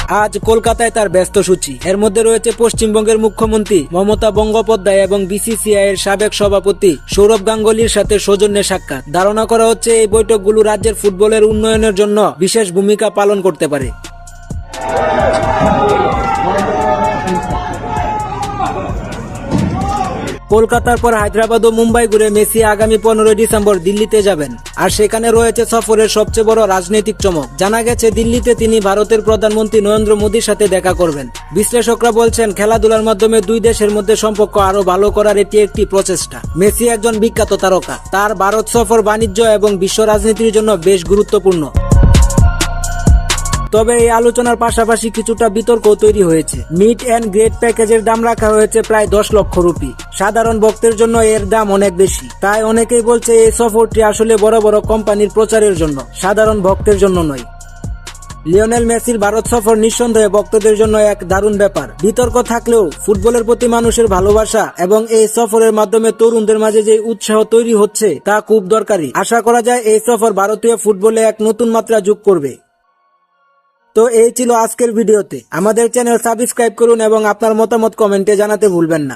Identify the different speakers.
Speaker 1: আজ কলকাতায় তার ব্যস্ত সূচি। এর মধ্যে রয়েছে পশ্চিমবঙ্গের মুখ্যমন্ত্রী মমতা বন্দ্যোপাধ্যায় এবং বিসিসিআই এর সাবেক সভাপতি সৌরভ গাঙ্গুলির সাথে সৌজন্যে সাক্ষাৎ। ধারণা করা হচ্ছে এই বৈঠকগুলো রাজ্যের ফুটবলের উন্নয়নের জন্য বিশেষ ভূমিকা পালন করতে পারে। কলকাতার পর হায়দ্রাবাদ ও মুম্বাই ঘুরে মেসি আগামী 15 ডিসেম্বর দিল্লিতে যাবেন। আর সেখানে রয়েছে সফরের সবচেয়ে বড় রাজনৈতিক চমক। জানা গেছে দিল্লিতে তিনি ভারতের প্রধানমন্ত্রী নরেন্দ্র মোদীর সাথে দেখা করবেন। বিশ্লেষকরা বলছেন খেলাধুলার মাধ্যমে দুই দেশের মধ্যে সম্পর্ক আরো ভালো করার এটি একটি প্রচেষ্টা। মেসি একজন বিখ্যাত তারকা, তার ভারত সফর বাণিজ্য এবং বিশ্ব রাজনীতির জন্য বেশ গুরুত্বপূর্ণ। তবে এই আলোচনার পাশাপাশি কিছুটা বিতর্ক তৈরি হয়েছে। মিড অ্যান্ড গ্রেড প্যাকেজের দাম রাখা হয়েছে প্রায় 10 লক্ষ রুপি। সাধারণ ভক্তের জন্য এর দাম অনেক বেশি। তাই অনেকেই বলছে এই সফরটি আসলে বড় বড় কোম্পানির প্রচারের জন্য, সাধারণ ভক্তের জন্য নয়। লিওনেল মেসির ভারত সফর নিঃসন্দেহে ভক্তদের জন্য এক দারুণ ব্যাপার। বিতর্ক থাকলেও ফুটবলের প্রতি মানুষের ভালোবাসা এবং এই সফরের মাধ্যমে তরুণদের মাঝে যে উৎসাহ তৈরি হচ্ছে তা খুব দরকারি। আশা করা যায় এই সফর ভারতীয় ফুটবলে এক নতুন মাত্রা যোগ করবে। তো এই ছিল আজকের ভিডিওতে। আমাদের চ্যানেল সাবস্ক্রাইব করুন এবং আপনার মতামত কমেন্টে জানাতে ভুলবেন না।